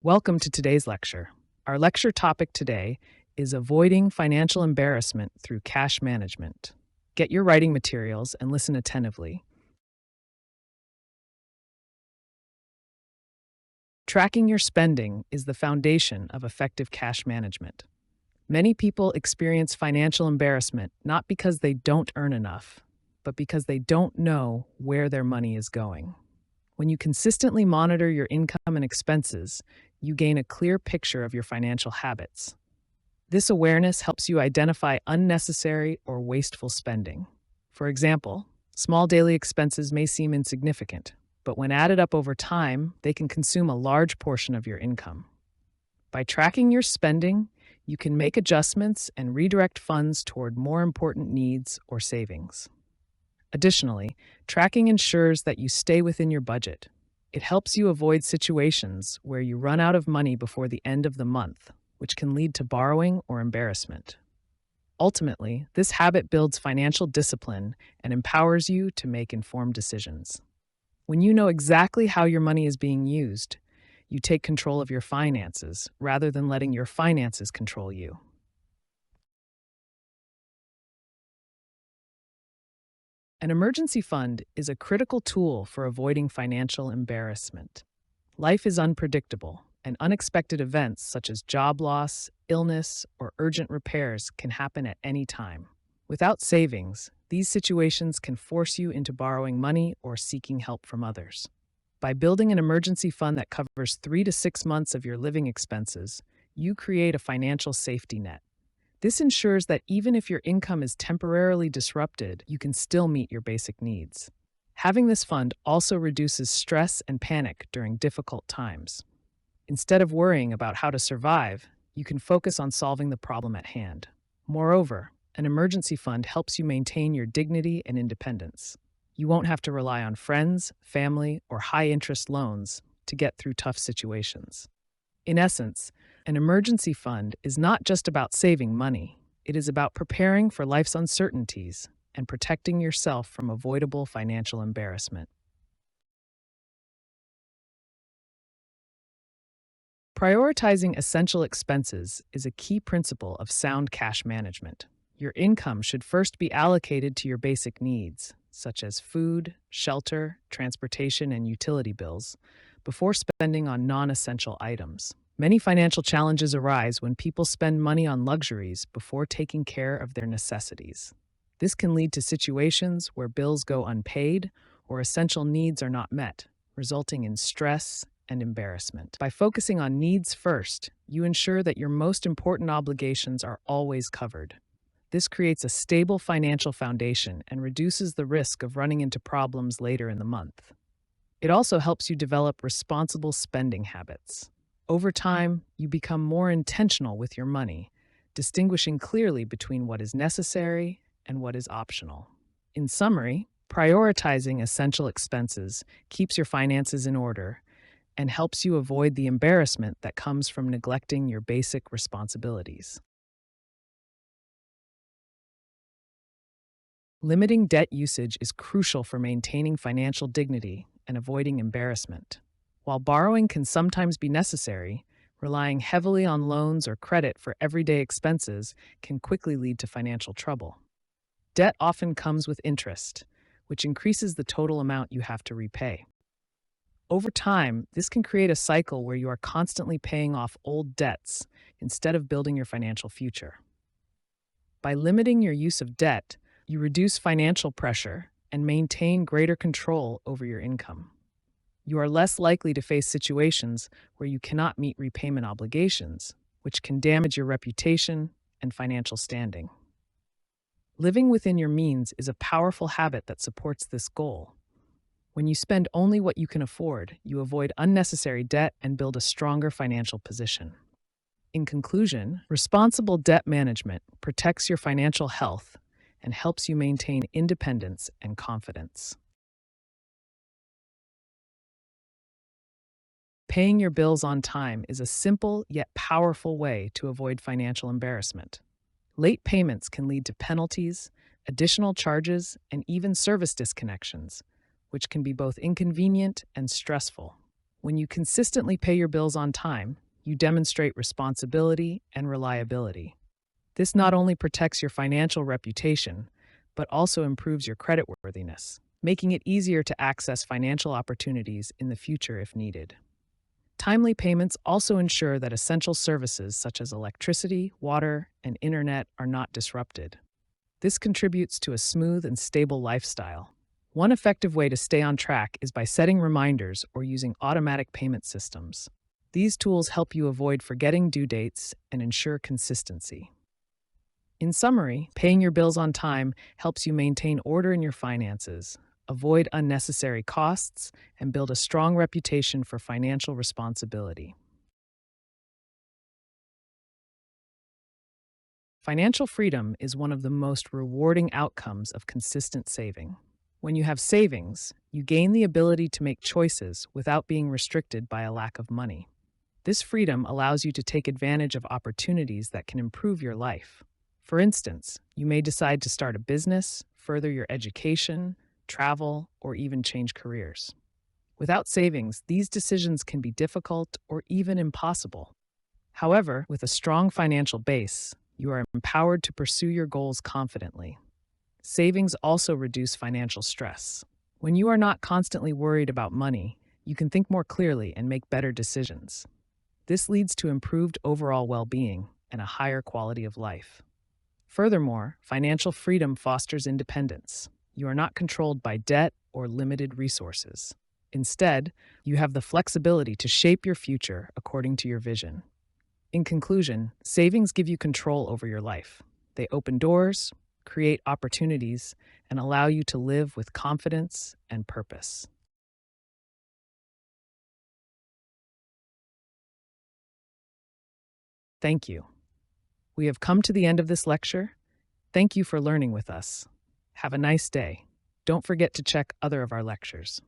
Welcome to today's lecture. Our lecture topic today is avoiding financial embarrassment through cash management. Get your writing materials and listen attentively. Tracking your spending is the foundation of effective cash management. Many people experience financial embarrassment not because they don't earn enough, but because they don't know where their money is going. When you consistently monitor your income and expenses, you gain a clear picture of your financial habits. This awareness helps you identify unnecessary or wasteful spending. For example, small daily expenses may seem insignificant, but when added up over time, they can consume a large portion of your income. By tracking your spending, you can make adjustments and redirect funds toward more important needs or savings. Additionally, tracking ensures that you stay within your budget. It helps you avoid situations where you run out of money before the end of the month, which can lead to borrowing or embarrassment. Ultimately, this habit builds financial discipline and empowers you to make informed decisions. When you know exactly how your money is being used, you take control of your finances rather than letting your finances control you. An emergency fund is a critical tool for avoiding financial embarrassment. Life is unpredictable, and unexpected events such as job loss, illness, or urgent repairs can happen at any time. Without savings, these situations can force you into borrowing money or seeking help from others. By building an emergency fund that covers 3 to 6 months of your living expenses, you create a financial safety net. This ensures that even if your income is temporarily disrupted, you can still meet your basic needs. Having this fund also reduces stress and panic during difficult times. Instead of worrying about how to survive, you can focus on solving the problem at hand. Moreover, an emergency fund helps you maintain your dignity and independence. You won't have to rely on friends, family, or high-interest loans to get through tough situations. In essence, an emergency fund is not just about saving money. It is about preparing for life's uncertainties and protecting yourself from avoidable financial embarrassment. Prioritizing essential expenses is a key principle of sound cash management. Your income should first be allocated to your basic needs, such as food, shelter, transportation, and utility bills, before spending on non-essential items. Many financial challenges arise when people spend money on luxuries before taking care of their necessities. This can lead to situations where bills go unpaid or essential needs are not met, resulting in stress and embarrassment. By focusing on needs first, you ensure that your most important obligations are always covered. This creates a stable financial foundation and reduces the risk of running into problems later in the month. It also helps you develop responsible spending habits. Over time, you become more intentional with your money, distinguishing clearly between what is necessary and what is optional. In summary, prioritizing essential expenses keeps your finances in order and helps you avoid the embarrassment that comes from neglecting your basic responsibilities. Limiting debt usage is crucial for maintaining financial dignity and avoiding embarrassment. While borrowing can sometimes be necessary, relying heavily on loans or credit for everyday expenses can quickly lead to financial trouble. Debt often comes with interest, which increases the total amount you have to repay. Over time, this can create a cycle where you are constantly paying off old debts instead of building your financial future. By limiting your use of debt, you reduce financial pressure and maintain greater control over your income. You are less likely to face situations where you cannot meet repayment obligations, which can damage your reputation and financial standing. Living within your means is a powerful habit that supports this goal. When you spend only what you can afford, you avoid unnecessary debt and build a stronger financial position. In conclusion, responsible debt management protects your financial health and helps you maintain independence and confidence. Paying your bills on time is a simple yet powerful way to avoid financial embarrassment. Late payments can lead to penalties, additional charges, and even service disconnections, which can be both inconvenient and stressful. When you consistently pay your bills on time, you demonstrate responsibility and reliability. This not only protects your financial reputation, but also improves your creditworthiness, making it easier to access financial opportunities in the future if needed. Timely payments also ensure that essential services such as electricity, water, and internet are not disrupted. This contributes to a smooth and stable lifestyle. One effective way to stay on track is by setting reminders or using automatic payment systems. These tools help you avoid forgetting due dates and ensure consistency. In summary, paying your bills on time helps you maintain order in your finances, avoid unnecessary costs, and build a strong reputation for financial responsibility. Financial freedom is one of the most rewarding outcomes of consistent saving. When you have savings, you gain the ability to make choices without being restricted by a lack of money. This freedom allows you to take advantage of opportunities that can improve your life. For instance, you may decide to start a business, further your education, travel, or even change careers. Without savings, these decisions can be difficult or even impossible. However, with a strong financial base, you are empowered to pursue your goals confidently. Savings also reduce financial stress. When you are not constantly worried about money, you can think more clearly and make better decisions. This leads to improved overall well-being and a higher quality of life. Furthermore, financial freedom fosters independence. You are not controlled by debt or limited resources. Instead, you have the flexibility to shape your future according to your vision. In conclusion, savings give you control over your life. They open doors, create opportunities, and allow you to live with confidence and purpose. Thank you. We have come to the end of this lecture. Thank you for learning with us. Have a nice day. Don't forget to check other of our lectures.